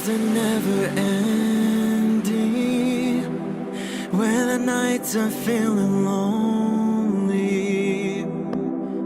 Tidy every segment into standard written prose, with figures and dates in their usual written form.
days are never ending, when the nights are feeling lonely.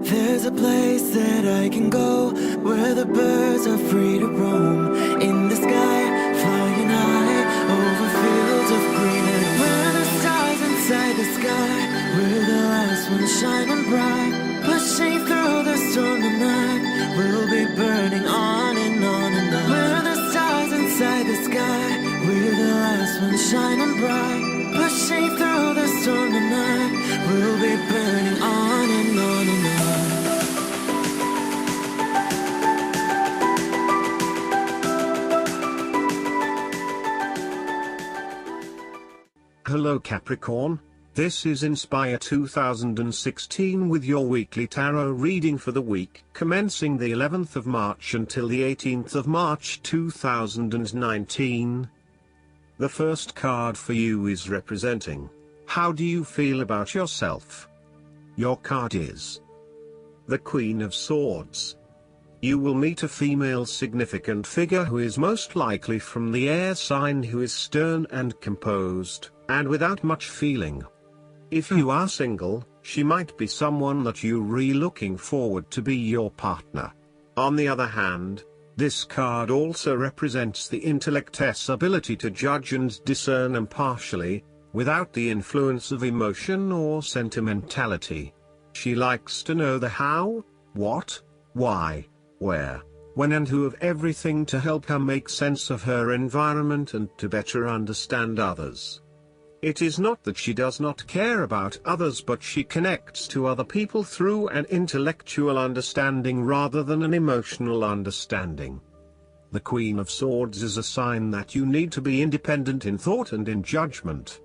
There's a place that I can go, where the birds are free to roam, in the sky, flying high, over fields of greenery. Where the stars inside the sky, where the last one's shining bright, pushing through the storm tonight, we'll be burning on and on and on. Where the stars inside the sky, we're the last ones shining bright, pushing through the storm tonight, we'll be burning on and on and on. Hello Capricorn, this is Inspire 2016 with your weekly tarot reading for the week commencing the 11th of March until the 18th of March 2019. The first card for you is representing, how do you feel about yourself? Your card is the Queen of Swords. You will meet a female significant figure who is most likely from the air sign, who is stern and composed, and without much feeling. If you are single, she might be someone that you're really looking forward to be your partner. On the other hand, this card also represents the intellect's ability to judge and discern impartially, without the influence of emotion or sentimentality. She likes to know the how, what, why, where, when and who of everything to help her make sense of her environment and to better understand others. It is not that she does not care about others, but she connects to other people through an intellectual understanding rather than an emotional understanding. The Queen of Swords is a sign that you need to be independent in thought and in judgment.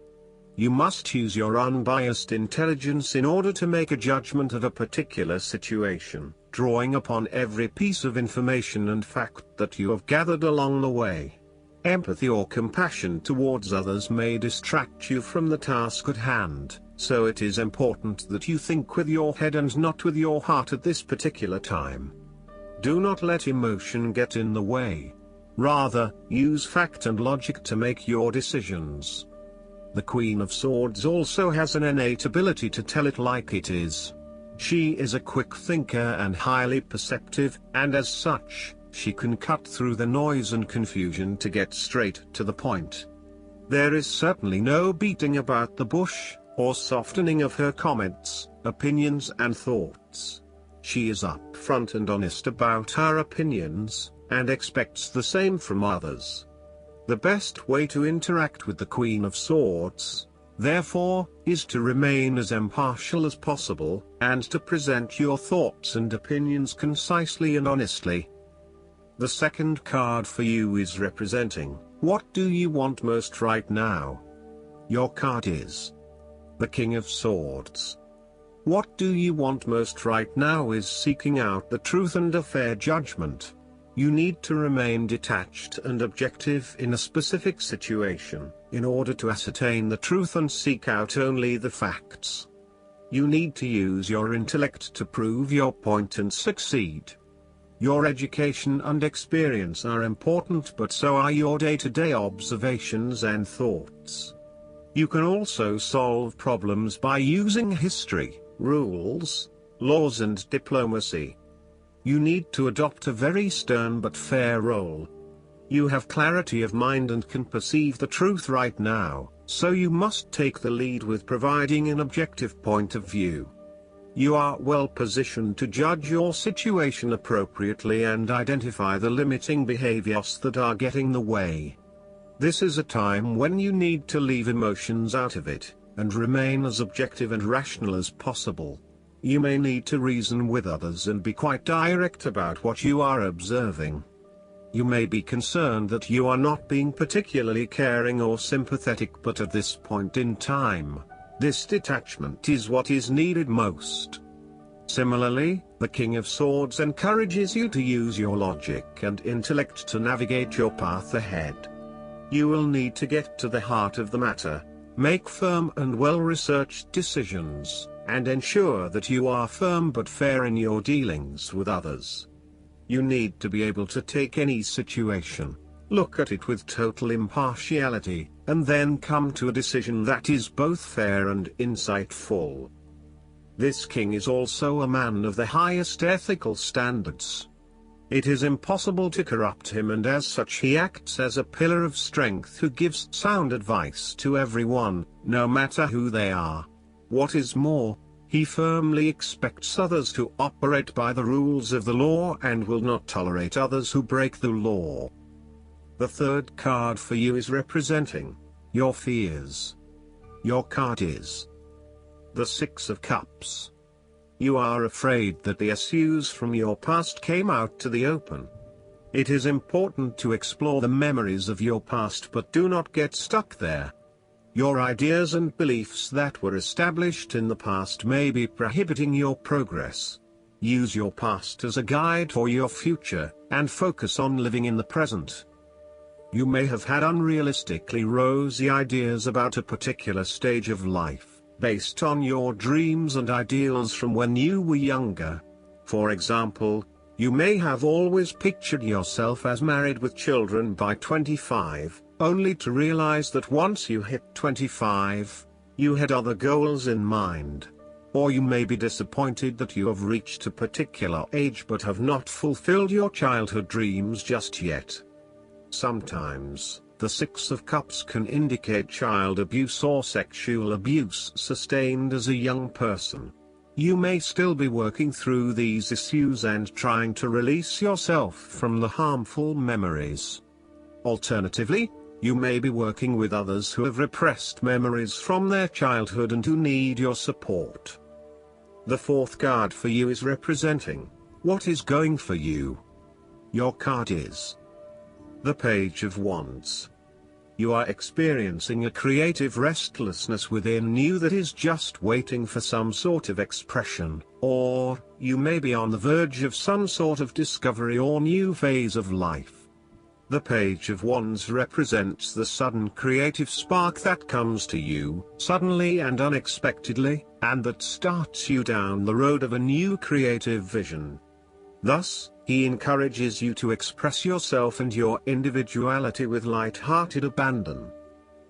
You must use your unbiased intelligence in order to make a judgment of a particular situation, drawing upon every piece of information and fact that you have gathered along the way. Empathy or compassion towards others may distract you from the task at hand, so it is important that you think with your head and not with your heart at this particular time. Do not let emotion get in the way. Rather, use fact and logic to make your decisions. The Queen of Swords also has an innate ability to tell it like it is. She is a quick thinker and highly perceptive, and as such, she can cut through the noise and confusion to get straight to the point. There is certainly no beating about the bush, or softening of her comments, opinions and thoughts. She is upfront and honest about her opinions, and expects the same from others. The best way to interact with the Queen of Swords, therefore, is to remain as impartial as possible, and to present your thoughts and opinions concisely and honestly. The second card for you is representing, what do you want most right now? Your card is the King of Swords. What do you want most right now is seeking out the truth and a fair judgment. You need to remain detached and objective in a specific situation, in order to ascertain the truth and seek out only the facts. You need to use your intellect to prove your point and succeed. Your education and experience are important, but so are your day-to-day observations and thoughts. You can also solve problems by using history, rules, laws and diplomacy. You need to adopt a very stern but fair role. You have clarity of mind and can perceive the truth right now, so you must take the lead with providing an objective point of view. You are well positioned to judge your situation appropriately and identify the limiting behaviors that are getting in the way. This is a time when you need to leave emotions out of it, and remain as objective and rational as possible. You may need to reason with others and be quite direct about what you are observing. You may be concerned that you are not being particularly caring or sympathetic, but at this point in time, this detachment is what is needed most. Similarly, the King of Swords encourages you to use your logic and intellect to navigate your path ahead. You will need to get to the heart of the matter, make firm and well-researched decisions, and ensure that you are firm but fair in your dealings with others. You need to be able to take any situation, Look at it with total impartiality, and then come to a decision that is both fair and insightful. This king is also a man of the highest ethical standards. It is impossible to corrupt him, and as such he acts as a pillar of strength who gives sound advice to everyone, no matter who they are. What is more, he firmly expects others to operate by the rules of the law and will not tolerate others who break the law. The third card for you is representing your fears. Your card is the Six of Cups. You are afraid that the issues from your past came out to the open. It is important to explore the memories of your past, but do not get stuck there. Your ideas and beliefs that were established in the past may be prohibiting your progress. Use your past as a guide for your future, and focus on living in the present. You may have had unrealistically rosy ideas about a particular stage of life, based on your dreams and ideals from when you were younger. For example, you may have always pictured yourself as married with children by 25, only to realize that once you hit 25, you had other goals in mind. Or you may be disappointed that you have reached a particular age but have not fulfilled your childhood dreams just yet. Sometimes, the Six of Cups can indicate child abuse or sexual abuse sustained as a young person. You may still be working through these issues and trying to release yourself from the harmful memories. Alternatively, you may be working with others who have repressed memories from their childhood and who need your support. The fourth card for you is representing what is going for you. Your card is the Page of Wands. You are experiencing a creative restlessness within you that is just waiting for some sort of expression, or you may be on the verge of some sort of discovery or new phase of life. The Page of Wands represents the sudden creative spark that comes to you, suddenly and unexpectedly, and that starts you down the road of a new creative vision. Thus, he encourages you to express yourself and your individuality with light-hearted abandon.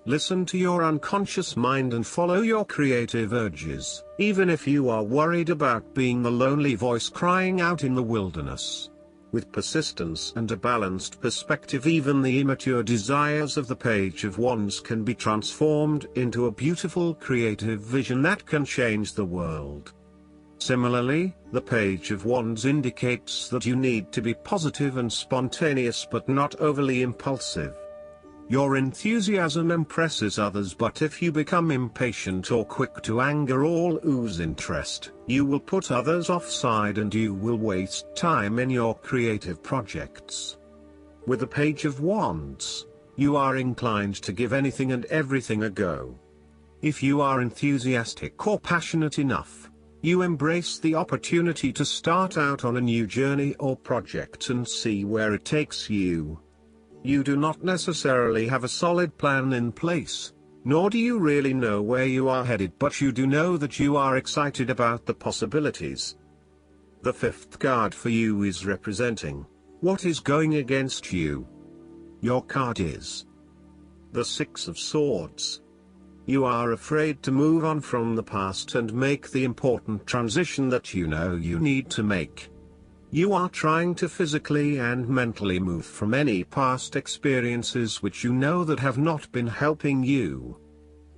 Listen to your unconscious mind and follow your creative urges, even if you are worried about being the lonely voice crying out in the wilderness. With persistence and a balanced perspective, even the immature desires of the Page of Wands can be transformed into a beautiful creative vision that can change the world. Similarly, the Page of Wands indicates that you need to be positive and spontaneous but not overly impulsive. Your enthusiasm impresses others, but if you become impatient or quick to anger or lose interest, you will put others offside and you will waste time in your creative projects. With the Page of Wands, you are inclined to give anything and everything a go. If you are enthusiastic or passionate enough, you embrace the opportunity to start out on a new journey or project and see where it takes you. You do not necessarily have a solid plan in place, nor do you really know where you are headed, but you do know that you are excited about the possibilities. The fifth card for you is representing what is going against you. Your card is the Six of Swords. You are afraid to move on from the past and make the important transition that you know you need to make. You are trying to physically and mentally move from any past experiences which you know that have not been helping you.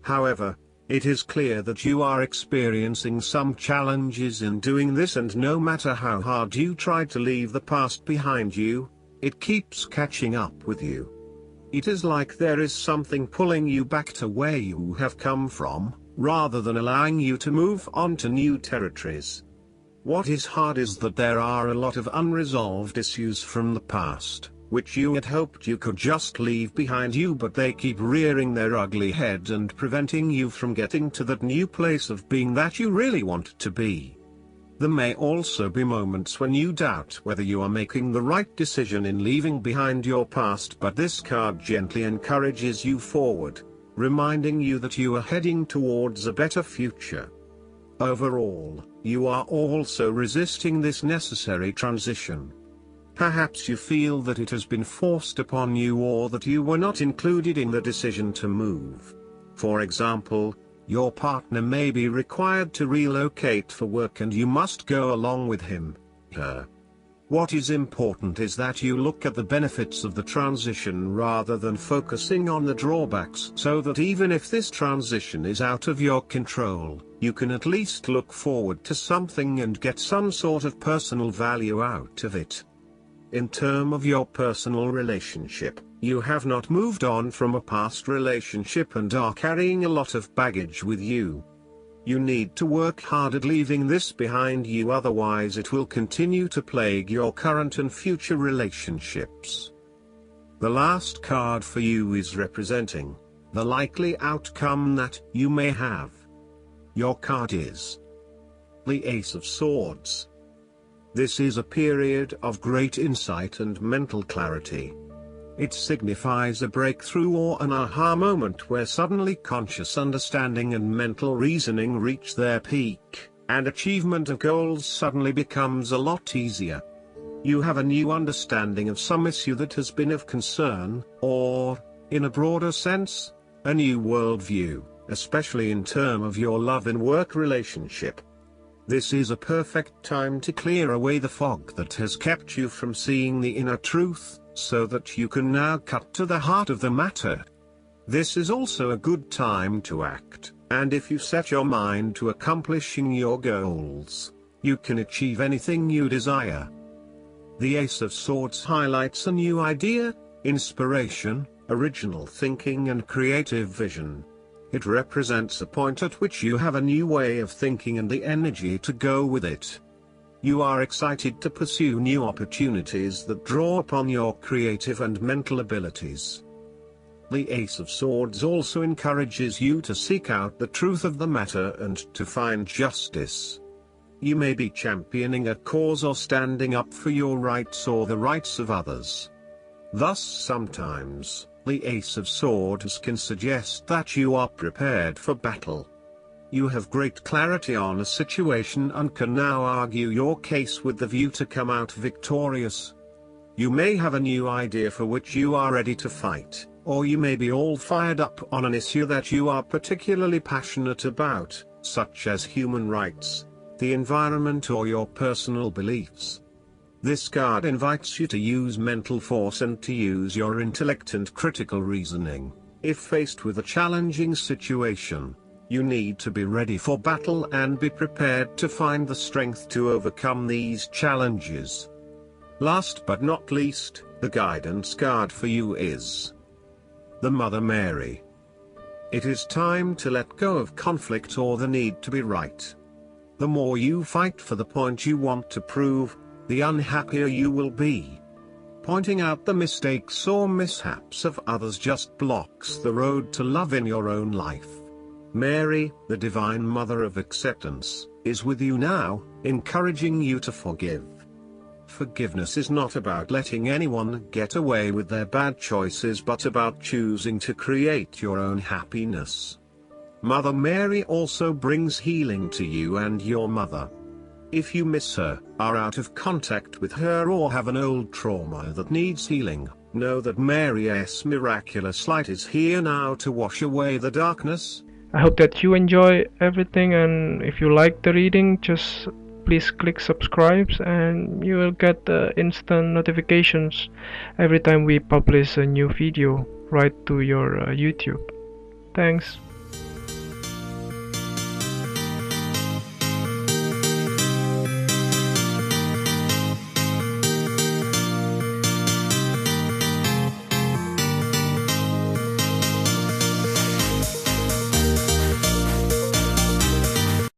However, it is clear that you are experiencing some challenges in doing this, and no matter how hard you try to leave the past behind you, it keeps catching up with you. It is like there is something pulling you back to where you have come from, rather than allowing you to move on to new territories. What is hard is that there are a lot of unresolved issues from the past, which you had hoped you could just leave behind you, but they keep rearing their ugly head and preventing you from getting to that new place of being that you really want to be. There may also be moments when you doubt whether you are making the right decision in leaving behind your past, but this card gently encourages you forward, reminding you that you are heading towards a better future. Overall, you are also resisting this necessary transition. Perhaps you feel that it has been forced upon you or that you were not included in the decision to move. For example, your partner may be required to relocate for work and you must go along with him, her. What is important is that you look at the benefits of the transition rather than focusing on the drawbacks, so that even if this transition is out of your control, you can at least look forward to something and get some sort of personal value out of it. In terms of your personal relationship, you have not moved on from a past relationship and are carrying a lot of baggage with you. You need to work hard at leaving this behind you, otherwise it will continue to plague your current and future relationships. The last card for you is representing the likely outcome that you may have. Your card is the Ace of Swords. This is a period of great insight and mental clarity. It signifies a breakthrough or an aha moment where suddenly conscious understanding and mental reasoning reach their peak, and achievement of goals suddenly becomes a lot easier. You have a new understanding of some issue that has been of concern, or, in a broader sense, a new worldview, especially in terms of your love and work relationship. This is a perfect time to clear away the fog that has kept you from seeing the inner truth, so that you can now cut to the heart of the matter. This is also a good time to act, and if you set your mind to accomplishing your goals, you can achieve anything you desire. The Ace of Swords highlights a new idea, inspiration, original thinking and creative vision. It represents a point at which you have a new way of thinking and the energy to go with it. You are excited to pursue new opportunities that draw upon your creative and mental abilities. The Ace of Swords also encourages you to seek out the truth of the matter and to find justice. You may be championing a cause or standing up for your rights or the rights of others. Thus sometimes, the Ace of Swords can suggest that you are prepared for battle. You have great clarity on a situation and can now argue your case with the view to come out victorious. You may have a new idea for which you are ready to fight, or you may be all fired up on an issue that you are particularly passionate about, such as human rights, the environment or your personal beliefs. This card invites you to use mental force and to use your intellect and critical reasoning. If faced with a challenging situation, you need to be ready for battle and be prepared to find the strength to overcome these challenges. Last but not least, the guidance card for you is the Mother Mary. It is time to let go of conflict or the need to be right. The more you fight for the point you want to prove, the unhappier you will be. Pointing out the mistakes or mishaps of others just blocks the road to love in your own life. Mary, the Divine Mother of Acceptance, is with you now, encouraging you to forgive. Forgiveness is not about letting anyone get away with their bad choices but about choosing to create your own happiness. Mother Mary also brings healing to you and your mother. If you miss her, are out of contact with her or have an old trauma that needs healing, know that Mary's miraculous light is here now to wash away the darkness. I hope that you enjoy everything, and if you like the reading, just please click subscribe and you will get instant notifications every time we publish a new video right to your YouTube. Thanks.